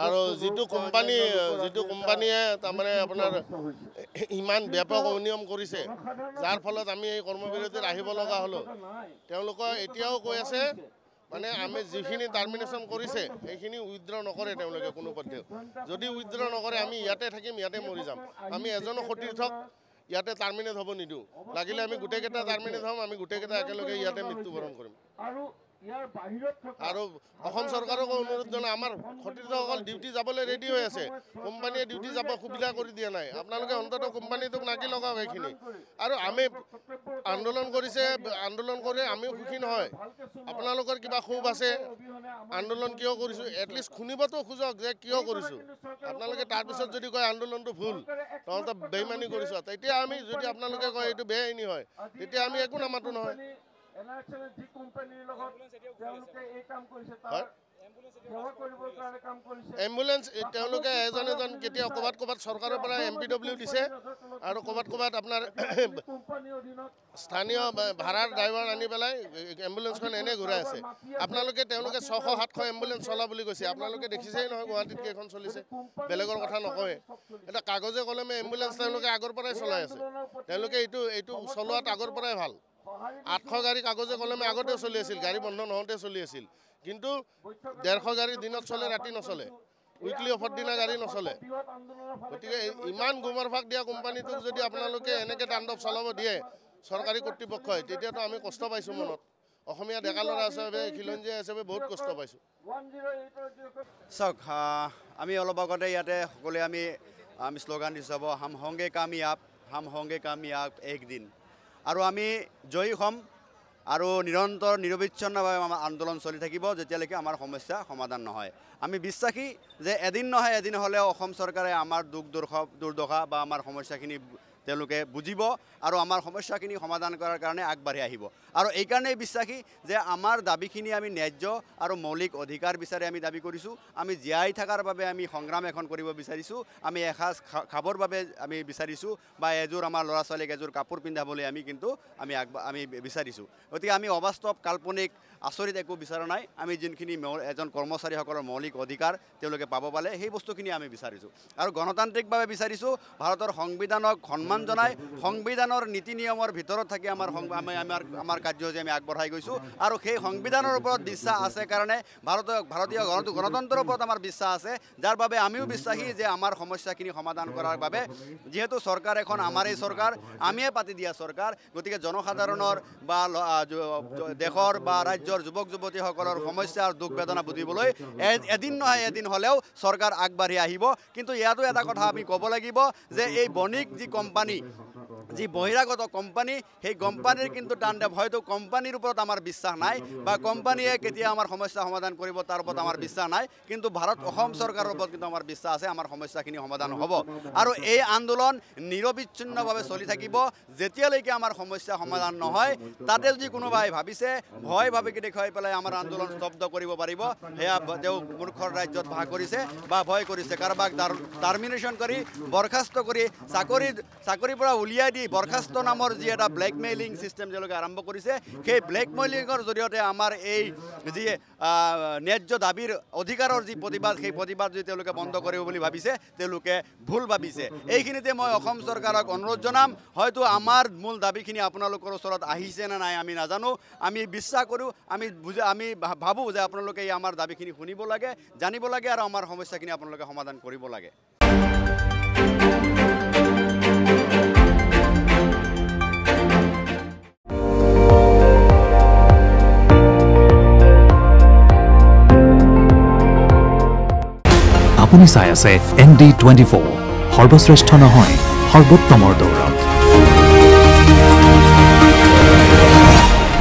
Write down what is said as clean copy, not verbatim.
আৰু যিটো কোম্পানীয়ে তাৰমানে আপোনাৰ ইমান ব্যাপক অনিয়ম কৰিছে, যাৰ ফলত আমি এই কৰ্মবিৰতিত আহিব লগা হ'লো। তেওঁলোকে এতিয়াও কৈ আছে মানে আমি যিখিনি টাৰ্মিনেশ্যন কৰিছে সেইখিনি উইথড্ৰ নকৰে তেওঁলোকে কোনো পধ্যে। যদি উইথড্ৰ নকৰে আমি ইয়াতে থাকিম, ইয়াতে মৰি যাম। আমি এজনো সতীৰ্থক ইয়াতে টাৰ্মিনেট হ'ব নিদিওঁ। লাগিলে আমি গোটেইকেইটা টাৰ্মিনেট হ'ম, আমি গোটেইকেইটা একেলগে ইয়াতে মৃত্যুবৰণ কৰিম। আৰু অসম চৰকাৰকো অনুৰোধ জনাই, আমাৰ সতীৰ্থসকল ডিউটি যাবলৈ ৰেডি হৈ আছে, কোম্পানীয়ে ডিউটি যাব সুবিধা কৰি দিয়া নাই। আপোনালোকে অন্ততঃ কোম্পানীটোক নাকি লগাওক এইখিনি। আৰু আমি আন্দোলন কৰি আমিও সুখী নহয়। আপোনালোকৰ কিবা ক্ষোভ আছে, আন্দোলন কিয় কৰিছোঁ, এটলিষ্ট শুনিবতো খোজক যে কিয় কৰিছোঁ। আপোনালোকে তাৰপিছত যদি কয় আন্দোলনটো ভুল, তহঁতে বেইমানি কৰিছোঁ, তেতিয়া আমি যদি আপোনালোকে কয় এইটো বেআইনী হয়, তেতিয়া আমি একো নামাতো নহয়। এম্বুলেন্স তেওঁলোকে এজন কেতিয়া ক'ৰবাত চৰকাৰৰ পৰা MPW দিছে আৰু ক'ৰবাত আপোনাৰ স্থানীয় ভাড়াৰ ড্ৰাইভাৰ আনি পেলাই এম্বুলেন্সখন এনে ঘূৰাই আছে। তেওঁলোকে 600-700 এম্বুলেন্স চলা বুলি কৈছে। আপোনালোকে দেখিছেই নহয় গুৱাহাটীত কেইখন চলিছে, বেলেগৰ কথা নকয়। এটা কাগজে কলমে এম্বুলেন্স তেওঁলোকে আগৰ পৰাই চলাই আছে। তেওঁলোকে এইটো চলোৱাত আগৰ পৰাই ভাল। 800 গাড়ী কাগজে কলমে আগতে চলি আছিল, গাড়ী বন্ধ নহওঁতে চলি আছিল। কিন্তু 150 গাড়ী দিনত চলে, ৰাতি নচলে। উইকলি অফৰ দিনা গাড়ী নচলে। গতিকে ইমান গোমৰ ভাগ দিয়া কোম্পানীটোক যদি আপোনালোকে এনেকৈ তাণ্ডৱ চলাব দিয়ে চৰকাৰী কৰ্তৃপক্ষই, তেতিয়াতো আমি কষ্ট পাইছোঁ মনত। অসমীয়া ডেকা ল'ৰা হিচাপে, খিলঞ্জীয়া হিচাপে বহুত কষ্ট পাইছোঁ। চাওক, আমি অলপ আগতে ইয়াতে সকলোৱে আমি শ্লোগান দিছোঁ, হাম হংগে কামিয়াব একদিন। আৰু আমি জয়ী হ'ম আৰু নিৰন্তৰ নিৰবিচ্ছিন্নভাৱে আমাৰ আন্দোলন চলি থাকিব যেতিয়ালৈকে আমাৰ সমস্যা সমাধান নহয়। আমি বিশ্বাসী যে এদিন নহয় এদিন হ'লেও অসম চৰকাৰে আমাৰ দুৰ্দশা বা আমাৰ সমস্যাখিনি তেওঁলোকে বুজিব আৰু আমাৰ সমস্যাখিনি সমাধান কৰাৰ কাৰণে আগবাঢ়ি আহিব। আৰু এইকাৰণেই বিশ্বাসী যে আমাৰ দাবীখিনি আমি ন্যায্য আৰু মৌলিক অধিকাৰ বিচাৰি আমি দাবী কৰিছোঁ। আমি জীয়াই থকাৰ বাবে আমি সংগ্ৰাম এখন কৰিব বিচাৰিছোঁ। আমি এসাঁজ খাবৰ বাবে আমি বিচাৰিছোঁ, বা এযোৰ আমাৰ ল'ৰা ছোৱালীক এযোৰ কাপোৰ পিন্ধাবলৈ আমি বিচাৰিছোঁ। গতিকে আমি অবাস্তৱ, কাল্পনিক, আচৰিত একো বিচৰা নাই। আমি যোনখিনি এজন কৰ্মচাৰীসকলৰ মৌলিক অধিকাৰ তেওঁলোকে পাব পালে সেই বস্তুখিনি আমি বিচাৰিছোঁ। আৰু গণতান্ত্ৰিকভাৱে বিচাৰিছোঁ। ভাৰতৰ সংবিধানক সন্মান জনাই সংবিধানৰ নীতি নিয়মৰ ভিতৰত থাকি আমাৰ কাৰ্যসূচী আমি আগবঢ়াই গৈছোঁ। আৰু সেই সংবিধানৰ ওপৰত বিশ্বাস আছে কাৰণে ভাৰতীয় গণতন্ত্ৰৰ ওপৰত আমাৰ বিশ্বাস আছে, যাৰ বাবে আমিও বিশ্বাসী যে আমাৰ সমস্যাখিনি সমাধান কৰাৰ বাবে, যিহেতু চৰকাৰ এখন আমাৰেই চৰকাৰ, আমিয়ে পাতি দিয়া চৰকাৰ, গতিকে জনসাধাৰণৰ বা দেশৰ বা ৰাজ্যৰ যুৱক যুৱতীসকলৰ সমস্যা আৰু দুখ বেদনা বুজিবলৈ এদিন নহয় এদিন হ'লেও চৰকাৰ আগবাঢ়ি আহিব। কিন্তু ইয়াতো এটা কথা আমি ক'ব লাগিব যে এই বণিক যি কোম্পানী, যি বহিৰাগত কোম্পানী, সেই কোম্পানীৰ কিন্তু তাণ্ডৱ, হয়তো কোম্পানীৰ ওপৰত আমাৰ বিশ্বাস নাই বা কোম্পানীয়ে কেতিয়া আমাৰ সমস্যা সমাধান কৰিব তাৰ ওপৰত আমাৰ বিশ্বাস নাই। কিন্তু অসম চৰকাৰৰ ওপৰত কিন্তু আমাৰ বিশ্বাস আছে, আমাৰ সমস্যাখিনি সমাধান হ'ব। আৰু এই আন্দোলন নিৰবিচ্ছিন্নভাৱে চলি থাকিব যেতিয়ালৈকে আমাৰ সমস্যা সমাধান নহয়। তাতে যদি কোনোবাই ভাবিছে ভয় ভাবিকে দেখুৱাই পেলাই আমাৰ আন্দোলন স্তব্ধ কৰিব পাৰিব, সেয়া তেওঁ মূৰ্খৰ ৰাজ্যত ভাগ কৰিছে বা ভয় কৰিছে। কাৰোবাক টাৰ্মিনেশ্যন কৰি, বৰখাস্ত কৰি, চাকৰিৰ পৰা উলিয়াই দি বৰখাস্ত নামৰ যি এটা ব্লেকমেইলিং ছিষ্টেম তেওঁলোকে আৰম্ভ কৰিছে, সেই ব্লেকমেইলিঙৰ জৰিয়তে আমাৰ এই যি ন্যায্য দাবীৰ অধিকাৰৰ যি প্ৰতিবাদ, সেই প্ৰতিবাদ যদি তেওঁলোকে বন্ধ কৰিব বুলি ভাবিছে, তেওঁলোকে ভুল ভাবিছে। এইখিনিতে মই অসম চৰকাৰক অনুৰোধ জনাম, হয়তো আমাৰ মূল দাবীখিনি আপোনালোকৰ ওচৰত আহিছে নে নাই আমি নাজানো। আমি বিশ্বাস কৰোঁ, আমি ভাবোঁ যে আপোনালোকে আমাৰ দাবীখিনি শুনিব লাগে, জানিব লাগে আৰু আমাৰ সমস্যাখিনি আপোনালোকে সমাধান কৰিব লাগে। আপুনি চাই আছে ND24, সৰ্বশ্ৰেষ্ঠ নহয় সৰ্বোত্তমৰ দৌৰত।